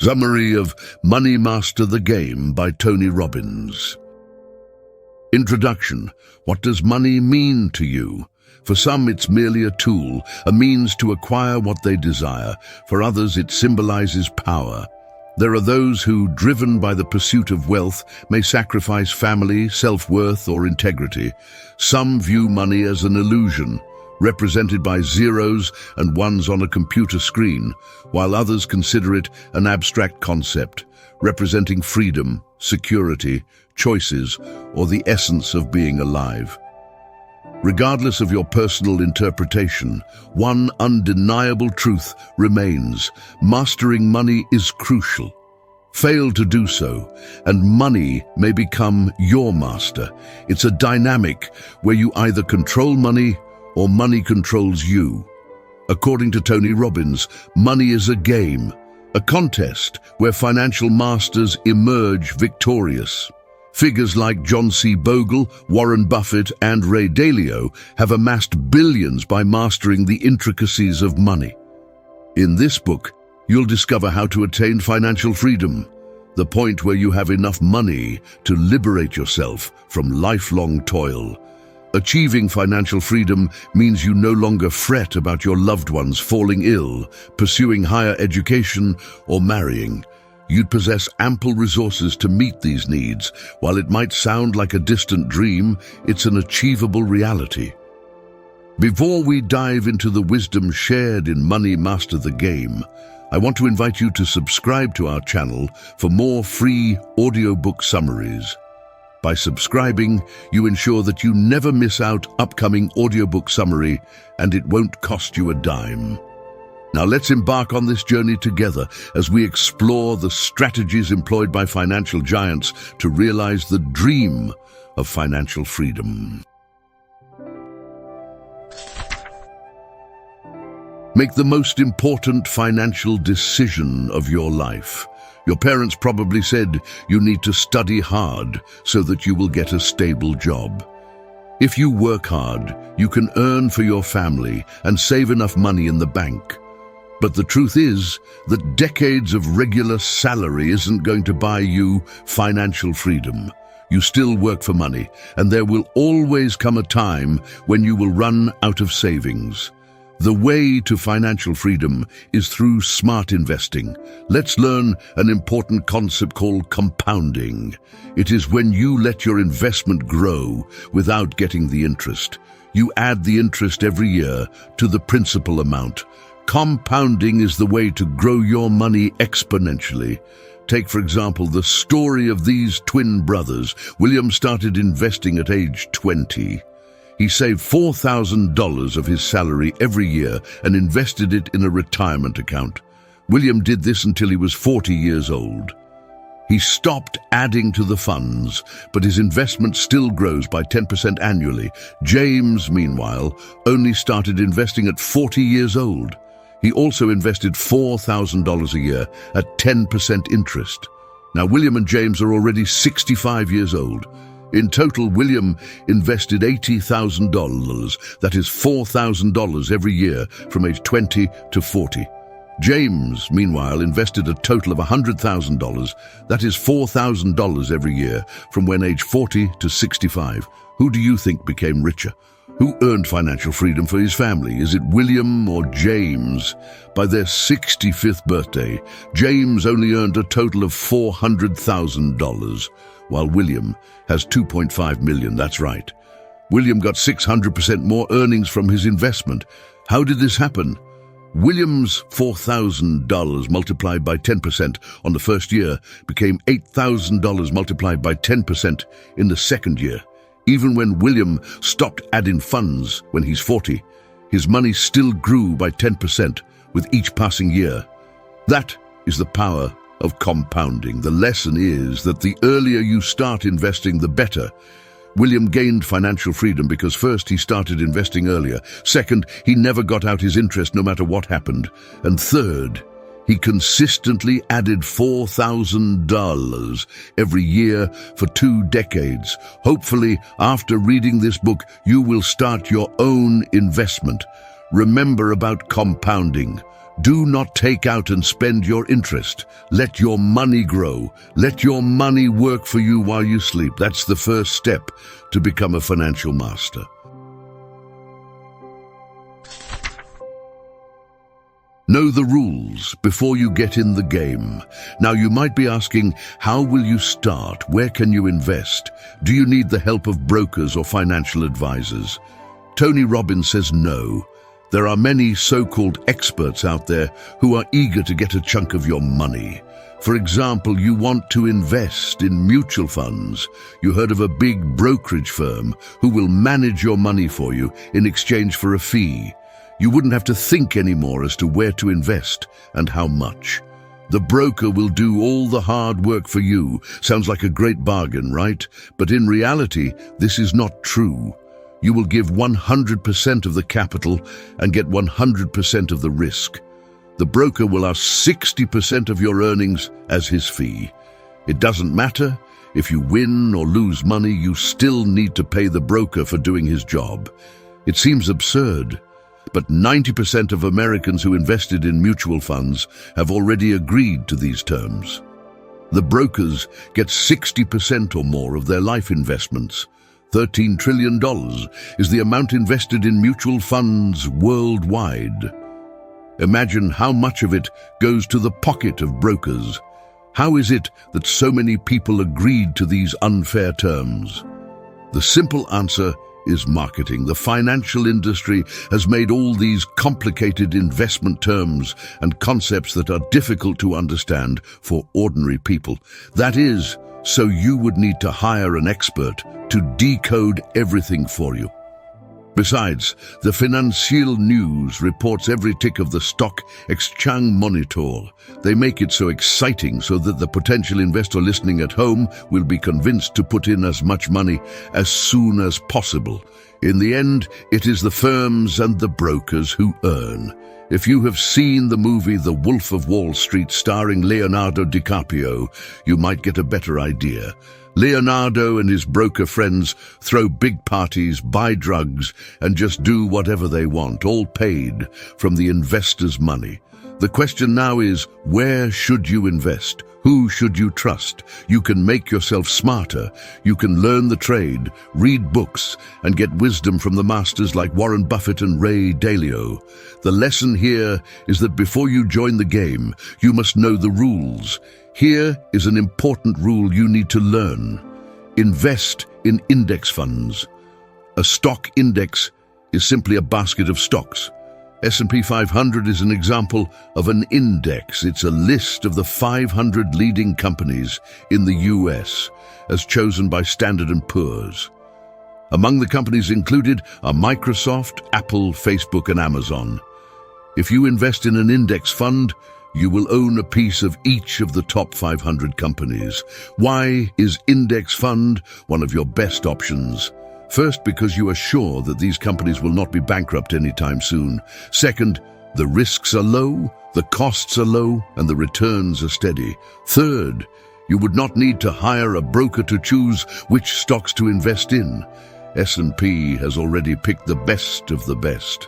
Summary of Money Master the Game by Tony Robbins. Introduction. What does money mean to you? For some, it's merely a tool, a means to acquire what they desire. For others, it symbolizes power. There are those who, driven by the pursuit of wealth, may sacrifice family, self-worth, or integrity. Some view money as an illusion, represented by zeros and ones on a computer screen, while others consider it an abstract concept, representing freedom, security, choices, or the essence of being alive. Regardless of your personal interpretation, one undeniable truth remains: mastering money is crucial. Fail to do so, and money may become your master. It's a dynamic where you either control money or money controls you. According to Tony Robbins, money is a game, a contest where financial masters emerge victorious. Figures like John C. Bogle, Warren Buffett, and Ray Dalio have amassed billions by mastering the intricacies of money. In this book, you'll discover how to attain financial freedom, the point where you have enough money to liberate yourself from lifelong toil. Achieving financial freedom means you no longer fret about your loved ones falling ill, pursuing higher education, or marrying. You'd possess ample resources to meet these needs. While it might sound like a distant dream, it's an achievable reality. Before we dive into the wisdom shared in Money Master the Game, I want to invite you to subscribe to our channel for more free audiobook summaries. By subscribing, you ensure that you never miss out upcoming audiobook summary, and it won't cost you a dime. Now let's embark on this journey together as we explore the strategies employed by financial giants to realize the dream of financial freedom. Make the most important financial decision of your life. Your parents probably said you need to study hard so that you will get a stable job. If you work hard, you can earn for your family and save enough money in the bank. But the truth is that decades of regular salary isn't going to buy you financial freedom. You still work for money, and there will always come a time when you will run out of savings. The way to financial freedom is through smart investing. Let's learn an important concept called compounding. It is when you let your investment grow without getting the interest. You add the interest every year to the principal amount. Compounding is the way to grow your money exponentially. Take, for example, the story of these twin brothers. William started investing at age 20. He saved $4,000 of his salary every year and invested it in a retirement account. William did this until he was 40 years old. He stopped adding to the funds, but his investment still grows by 10% annually. James, meanwhile, only started investing at 40 years old. He also invested $4,000 a year at 10% interest. Now, William and James are already 65 years old. In total, William invested $80,000, that is $4,000 every year from age 20 to 40. James, meanwhile, invested a total of $100,000, that is $4,000 every year from when age 40 to 65. Who do you think became richer? Who earned financial freedom for his family? Is it William or James? By their 65th birthday, James only earned a total of $400,000, while William has $2.5 million, that's right. William got 600% more earnings from his investment. How did this happen? William's $4,000 multiplied by 10% on the first year became $8,000 multiplied by 10% in the second year. Even when William stopped adding funds when he's 40, his money still grew by 10% with each passing year. That is the power of compounding. The lesson is that the earlier you start investing, the better. William gained financial freedom because first, he started investing earlier. Second, he never got out his interest no matter what happened. And third, he consistently added $4,000 every year for 2 decades. Hopefully, after reading this book, you will start your own investment. Remember about compounding. Do not take out and spend your interest. Let your money grow. Let your money work for you while you sleep. That's the first step to become a financial master. Know the rules before you get in the game. Now you might be asking, how will you start? Where can you invest? Do you need the help of brokers or financial advisors? Tony Robbins says no. There are many so-called experts out there who are eager to get a chunk of your money. For example, you want to invest in mutual funds. You heard of a big brokerage firm who will manage your money for you in exchange for a fee. You wouldn't have to think anymore as to where to invest and how much. The broker will do all the hard work for you. Sounds like a great bargain, right? But in reality, this is not true. You will give 100% of the capital and get 100% of the risk. The broker will ask 60% of your earnings as his fee. It doesn't matter. If you win or lose money, you still need to pay the broker for doing his job. It seems absurd, but 90% of Americans who invested in mutual funds have already agreed to these terms. The brokers get 60% or more of their life investments. $13 trillion is the amount invested in mutual funds worldwide. Imagine how much of it goes to the pocket of brokers. How is it that so many people agreed to these unfair terms? The simple answer is marketing. The financial industry has made all these complicated investment terms and concepts that are difficult to understand for ordinary people. That is, so you would need to hire an expert to decode everything for you. Besides, the Financial News reports every tick of the stock exchange monitor. They make it so exciting so that the potential investor listening at home will be convinced to put in as much money as soon as possible. In the end, it is the firms and the brokers who earn. If you have seen the movie The Wolf of Wall Street starring Leonardo DiCaprio, you might get a better idea. Leonardo and his broker friends throw big parties, buy drugs, and just do whatever they want, all paid from the investors' money. The question now is, where should you invest? Who should you trust? You can make yourself smarter. You can learn the trade, read books, and get wisdom from the masters like Warren Buffett and Ray Dalio. The lesson here is that before you join the game, you must know the rules. Here is an important rule you need to learn. Invest in index funds. A stock index is simply a basket of stocks. S&P 500 is an example of an index. It's a list of the 500 leading companies in the US, as chosen by Standard & Poor's. Among the companies included are Microsoft, Apple, Facebook, and Amazon. If you invest in an index fund, you will own a piece of each of the top 500 companies. Why is index fund one of your best options? First, because you are sure that these companies will not be bankrupt anytime soon. Second, the risks are low, the costs are low, and the returns are steady. Third, you would not need to hire a broker to choose which stocks to invest in. S&P has already picked the best of the best.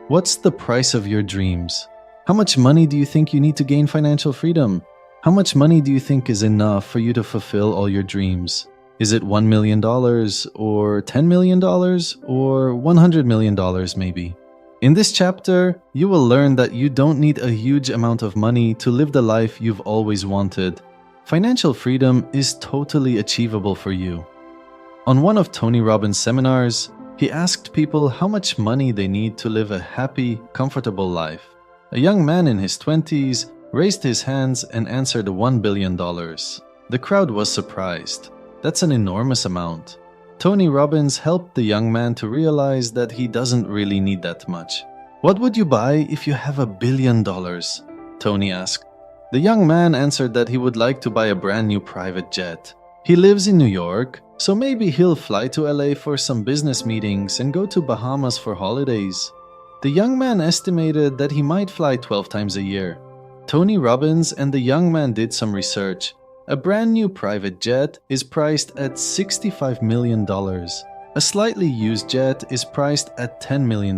What's the price of your dreams? How much money do you think you need to gain financial freedom? How much money do you think is enough for you to fulfill all your dreams? Is it $1 million or $10 million or $100 million maybe? In this chapter, you will learn that you don't need a huge amount of money to live the life you've always wanted. Financial freedom is totally achievable for you. On one of Tony Robbins' seminars, he asked people how much money they need to live a happy, comfortable life. A young man in his 20s raised his hands and answered $1 billion. The crowd was surprised. That's an enormous amount. Tony Robbins helped the young man to realize that he doesn't really need that much. What would you buy if you have $1 billion? Tony asked. The young man answered that he would like to buy a brand new private jet. He lives in New York, so maybe he'll fly to LA for some business meetings and go to Bahamas for holidays. The young man estimated that he might fly 12 times a year. Tony Robbins and the young man did some research. A brand new private jet is priced at $65 million. A slightly used jet is priced at $10 million.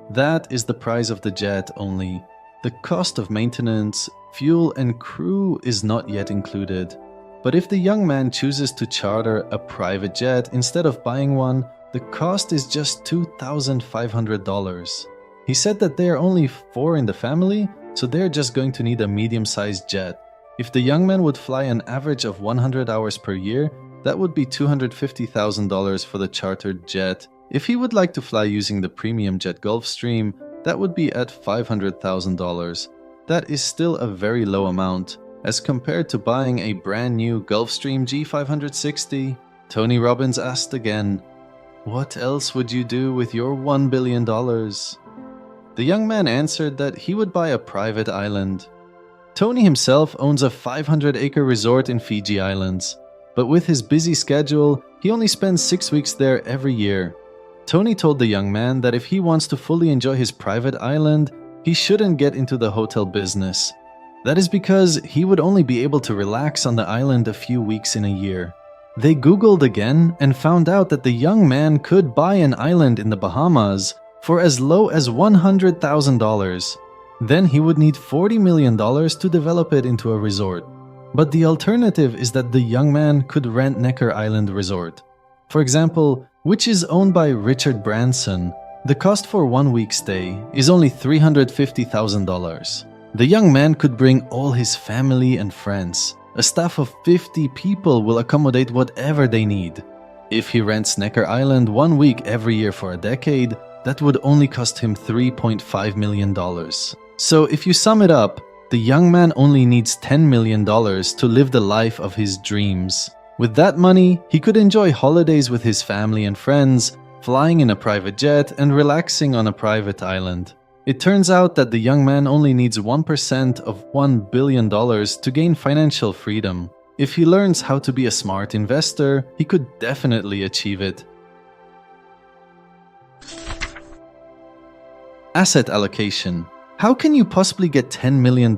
That is the price of the jet only. The cost of maintenance, fuel, and crew is not yet included. But if the young man chooses to charter a private jet instead of buying one, the cost is just $2,500. He said that they are only 4 in the family, so they're just going to need a medium-sized jet. If the young man would fly an average of 100 hours per year, that would be $250,000 for the chartered jet. If he would like to fly using the premium jet Gulfstream, that would be at $500,000. That is still a very low amount, as compared to buying a brand new Gulfstream G560. Tony Robbins asked again, "What else would you do with your $1 billion? The young man answered that he would buy a private island. Tony himself owns a 500-acre resort in Fiji Islands, but with his busy schedule, he only spends 6 weeks there every year. Tony told the young man that if he wants to fully enjoy his private island, he shouldn't get into the hotel business. That is because he would only be able to relax on the island a few weeks in a year." They Googled again and found out that the young man could buy an island in the Bahamas for as low as $100,000. Then he would need $40 million to develop it into a resort. But the alternative is that the young man could rent Necker Island Resort, for example, which is owned by Richard Branson. The cost for 1 week stay is only $350,000. The young man could bring all his family and friends. A staff of 50 people will accommodate whatever they need. If he rents Necker Island 1 week every year for a decade, that would only cost him $3.5 million. So if you sum it up, the young man only needs $10 million to live the life of his dreams. With that money, he could enjoy holidays with his family and friends, flying in a private jet and relaxing on a private island. It turns out that the young man only needs 1% of $1 billion to gain financial freedom. If he learns how to be a smart investor, he could definitely achieve it. Asset allocation. How can you possibly get $10 million?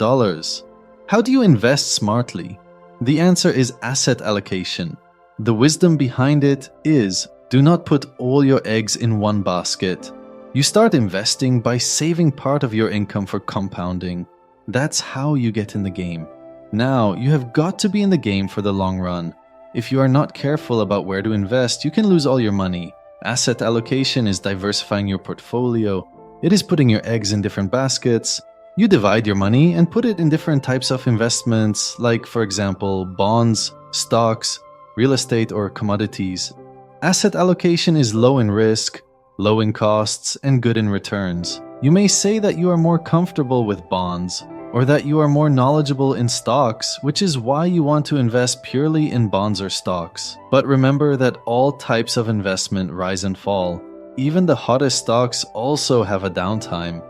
How do you invest smartly? The answer is asset allocation. The wisdom behind it is, do not put all your eggs in one basket. You start investing by saving part of your income for compounding. That's how you get in the game. Now, you have got to be in the game for the long run. If you are not careful about where to invest, you can lose all your money. Asset allocation is diversifying your portfolio. It is putting your eggs in different baskets. You divide your money and put it in different types of investments, like, for example, bonds, stocks, real estate, or commodities. Asset allocation is low in risk, low in costs, and good in returns. You may say that you are more comfortable with bonds, or that you are more knowledgeable in stocks, which is why you want to invest purely in bonds or stocks. But remember that all types of investment rise and fall. Even the hottest stocks also have a downtime.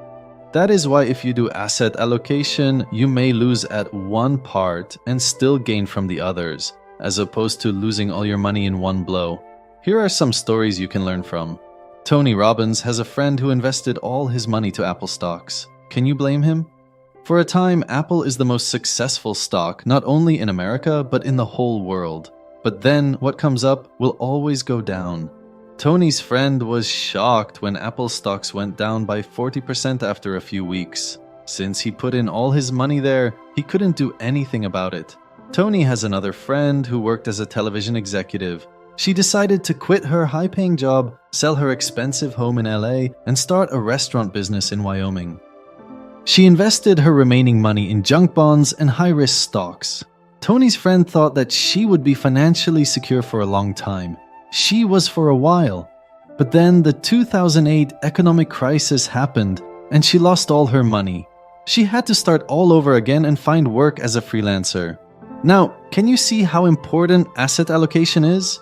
That is why if you do asset allocation, you may lose at one part and still gain from the others, as opposed to losing all your money in one blow. Here are some stories you can learn from. Tony Robbins has a friend who invested all his money to Apple stocks. Can you blame him? For a time, Apple is the most successful stock, not only in America, but in the whole world. But then, what comes up will always go down. Tony's friend was shocked when Apple stocks went down by 40% after a few weeks. Since he put in all his money there, he couldn't do anything about it. Tony has another friend who worked as a television executive. She decided to quit her high-paying job, sell her expensive home in LA, and start a restaurant business in Wyoming. She invested her remaining money in junk bonds and high-risk stocks. Tony's friend thought that she would be financially secure for a long time. She was for a while. But then the 2008 economic crisis happened, and she lost all her money. She had to start all over again and find work as a freelancer. Now, can you see how important asset allocation is?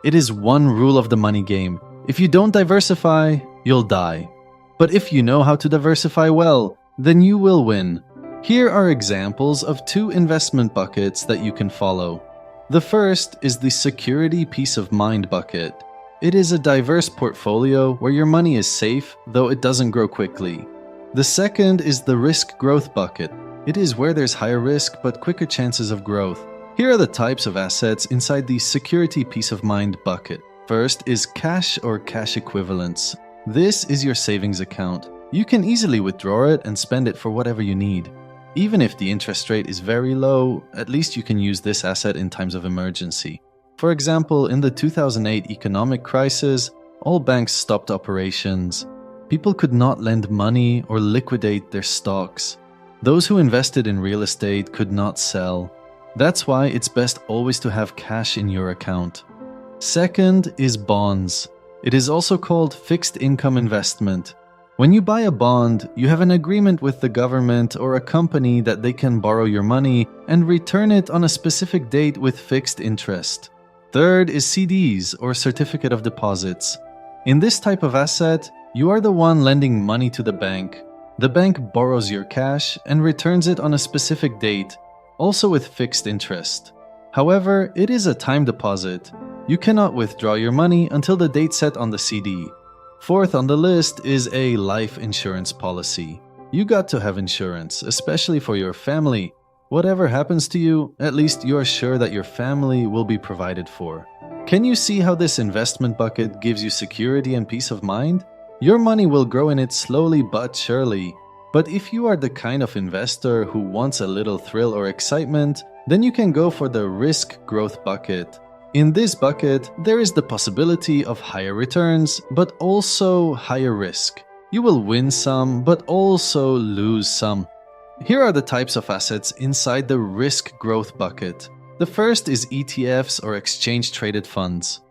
It is one rule of the money game. If you don't diversify, you'll die. But if you know how to diversify well, then you will win. Here are examples of 2 investment buckets that you can follow. The first is the security peace of mind bucket. It is a diverse portfolio where your money is safe, though it doesn't grow quickly. The second is the risk growth bucket. It is where there's higher risk but quicker chances of growth. Here are the types of assets inside the security peace of mind bucket. First is cash or cash equivalents. This is your savings account. You can easily withdraw it and spend it for whatever you need. Even if the interest rate is very low, at least you can use this asset in times of emergency. For example, in the 2008 economic crisis, all banks stopped operations. People could not lend money or liquidate their stocks. Those who invested in real estate could not sell. That's why it's best always to have cash in your account. Second is bonds. It is also called fixed income investment. When you buy a bond, you have an agreement with the government or a company that they can borrow your money and return it on a specific date with fixed interest. Third is CDs or certificate of deposits. In this type of asset, you are the one lending money to the bank. The bank borrows your cash and returns it on a specific date, also with fixed interest. However, it is a time deposit. You cannot withdraw your money until the date set on the CD. Fourth on the list is a life insurance policy. You got to have insurance, especially for your family. Whatever happens to you, at least you are sure that your family will be provided for. Can you see how this investment bucket gives you security and peace of mind? Your money will grow in it slowly but surely. But if you are the kind of investor who wants a little thrill or excitement, then you can go for the risk growth bucket. In this bucket, there is the possibility of higher returns, but also higher risk. You will win some, but also lose some. Here are the types of assets inside the risk growth bucket. The first is ETFs or exchange-traded funds.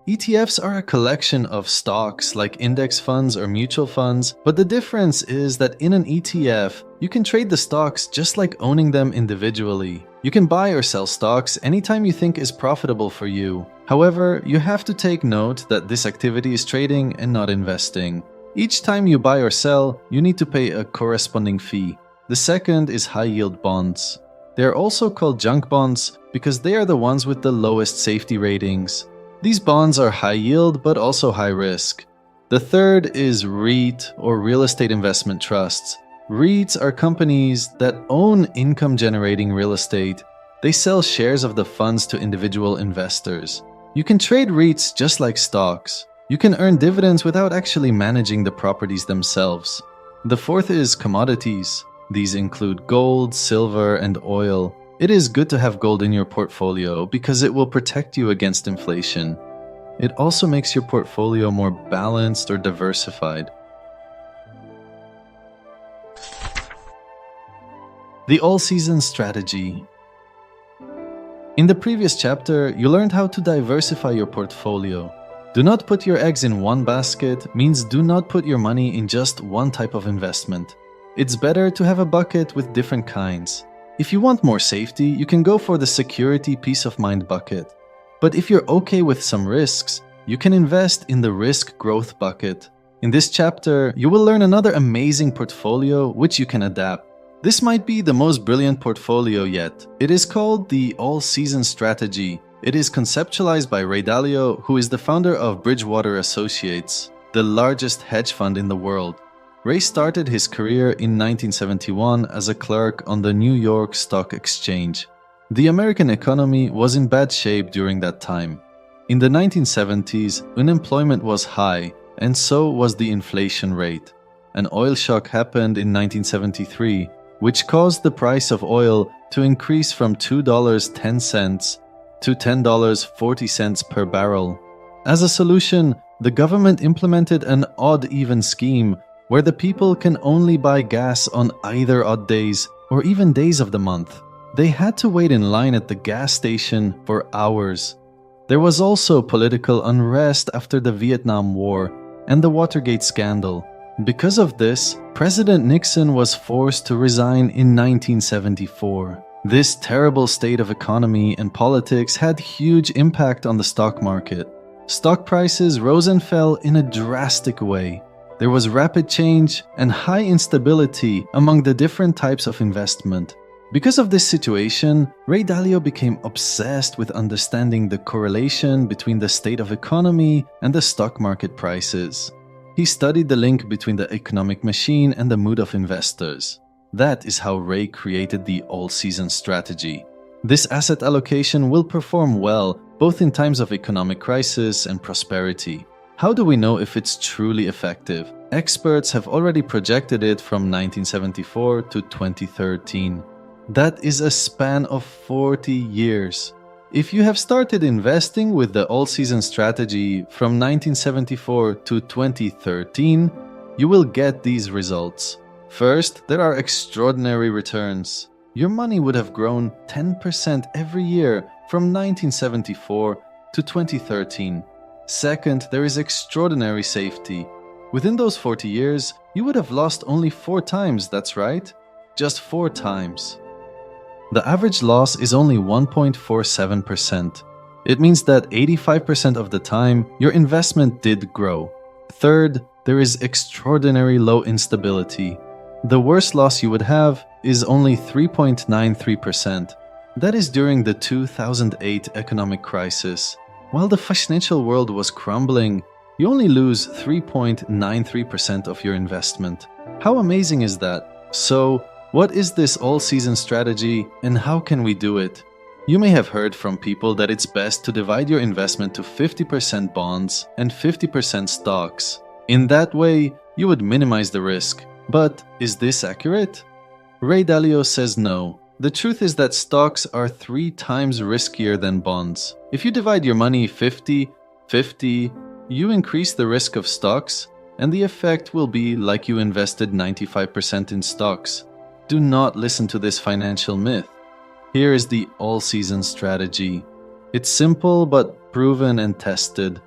ETFs are a collection of stocks like index funds or mutual funds, but the difference is that in an ETF, you can trade the stocks just like owning them individually. You can buy or sell stocks anytime you think is profitable for you. However, you have to take note that this activity is trading and not investing. Each time you buy or sell, you need to pay a corresponding fee. The second is high-yield bonds. They are also called junk bonds because they are the ones with the lowest safety ratings. These bonds are high yield but also high risk. The third is REIT or real estate investment trusts. REITs are companies that own income-generating real estate. They sell shares of the funds to individual investors. You can trade REITs just like stocks. You can earn dividends without actually managing the properties themselves. The fourth is commodities. These include gold, silver, and oil. It is good to have gold in your portfolio because it will protect you against inflation. It also makes your portfolio more balanced or diversified. The all-season strategy. In the previous chapter, you learned how to diversify your portfolio. Do not put your eggs in one basket means do not put your money in just one type of investment. It's better to have a bucket with different kinds. If you want more safety, you can go for the security peace of mind bucket. But if you're okay with some risks, you can invest in the risk growth bucket. In this chapter, you will learn another amazing portfolio which you can adapt. This might be the most brilliant portfolio yet. It is called the all-season strategy. It is conceptualized by Ray Dalio, who is the founder of Bridgewater Associates, the largest hedge fund in the world. Ray started his career in 1971 as a clerk on the New York Stock Exchange. The American economy was in bad shape during that time. In the 1970s, unemployment was high, and so was the inflation rate. An oil shock happened in 1973, which caused the price of oil to increase from $2.10 to $10.40 per barrel. As a solution, the government implemented an odd-even scheme where the people can only buy gas on either odd days or even days of the month. They had to wait in line at the gas station for hours. There was also political unrest after the Vietnam War and the Watergate scandal. Because of this, President Nixon was forced to resign in 1974. This terrible state of economy and politics had huge impact on the stock market. Stock prices rose and fell in a drastic way. There was rapid change and high instability among the different types of investment. Because of this situation, Ray Dalio became obsessed with understanding the correlation between the state of economy and the stock market prices. He studied the link between the economic machine and the mood of investors. That is how Ray created the all-season strategy. This asset allocation will perform well both in times of economic crisis and prosperity. How do we know if it's truly effective? Experts have already projected it from 1974 to 2013. That is a span of 40 years. If you have started investing with the all-season strategy from 1974 to 2013, you will get these results. First, there are extraordinary returns. Your money would have grown 10% every year from 1974 to 2013. Second, there is extraordinary safety. Within those 40 years, you would have lost only 4 times, that's right? Just 4 times. The average loss is only 1.47%. It means that 85% of the time, your investment did grow. Third, there is extraordinary low instability. The worst loss you would have is only 3.93%. That is during the 2008 economic crisis. While the financial world was crumbling, you only lose 3.93% of your investment. How amazing is that? So, what is this all-season strategy and how can we do it? You may have heard from people that it's best to divide your investment to 50% bonds and 50% stocks. In that way, you would minimize the risk. But is this accurate? Ray Dalio says no. The truth is that stocks are 3 times riskier than bonds. If you divide your money 50-50, you increase the risk of stocks, and the effect will be like you invested 95% in stocks. Do not listen to this financial myth. Here is the all-season strategy. It's simple but proven and tested.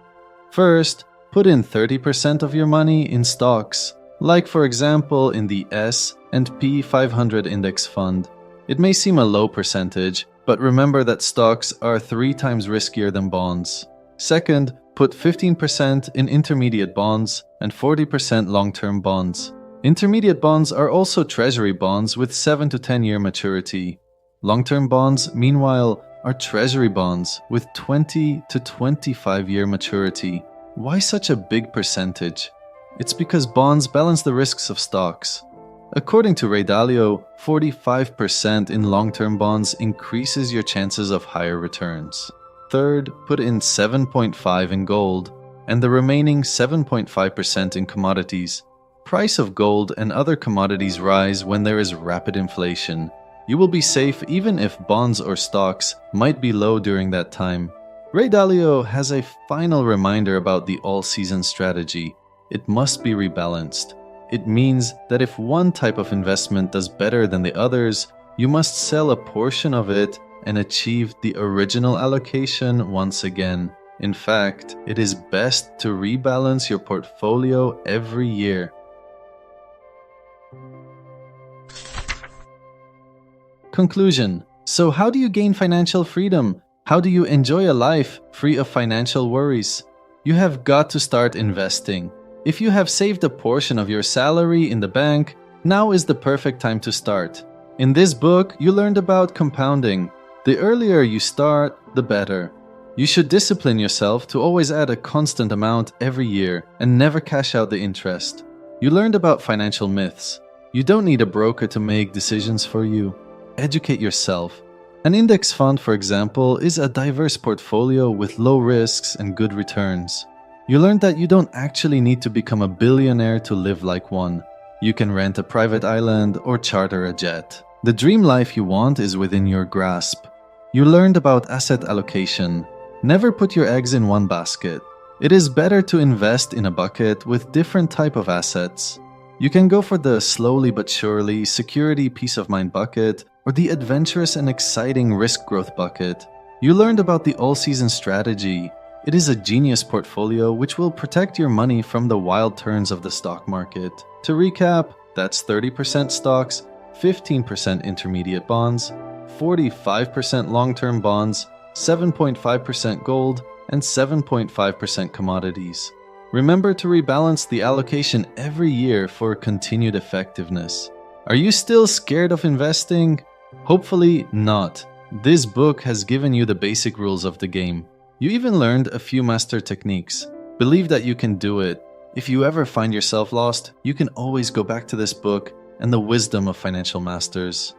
First, put in 30% of your money in stocks, like for example in the S&P 500 index fund. It may seem a low percentage, but remember that stocks are 3 times riskier than bonds. Second, put 15% in intermediate bonds and 40% long-term bonds. Intermediate bonds are also treasury bonds with 7 to 10 year maturity. Long-term bonds, meanwhile, are treasury bonds with 20 to 25 year maturity. Why such a big percentage? It's because bonds balance the risks of stocks. According to Ray Dalio, 45% in long-term bonds increases your chances of higher returns. Third, put in 7.5% in gold and the remaining 7.5% in commodities. Price of gold and other commodities rise when there is rapid inflation. You will be safe even if bonds or stocks might be low during that time. Ray Dalio has a final reminder about the all-season strategy. It must be rebalanced. It means that if one type of investment does better than the others, you must sell a portion of it and achieve the original allocation once again. In fact, it is best to rebalance your portfolio every year. Conclusion. So how do you gain financial freedom? How do you enjoy a life free of financial worries? You have got to start investing. If you have saved a portion of your salary in the bank, now is the perfect time to start. In this book, you learned about compounding. The earlier you start, the better. You should discipline yourself to always add a constant amount every year and never cash out the interest. You learned about financial myths. You don't need a broker to make decisions for you. Educate yourself. An index fund, for example, is a diverse portfolio with low risks and good returns. You learned that you don't actually need to become a billionaire to live like one. You can rent a private island or charter a jet. The dream life you want is within your grasp. You learned about asset allocation. Never put your eggs in one basket. It is better to invest in a bucket with different type of assets. You can go for the slowly but surely security peace of mind bucket or the adventurous and exciting risk growth bucket. You learned about the all-season strategy. It is a genius portfolio which will protect your money from the wild turns of the stock market. To recap, that's 30% stocks, 15% intermediate bonds, 45% long-term bonds, 7.5% gold, and 7.5% commodities. Remember to rebalance the allocation every year for continued effectiveness. Are you still scared of investing? Hopefully not. This book has given you the basic rules of the game. You even learned a few master techniques. Believe that you can do it. If you ever find yourself lost, you can always go back to this book and the wisdom of financial masters.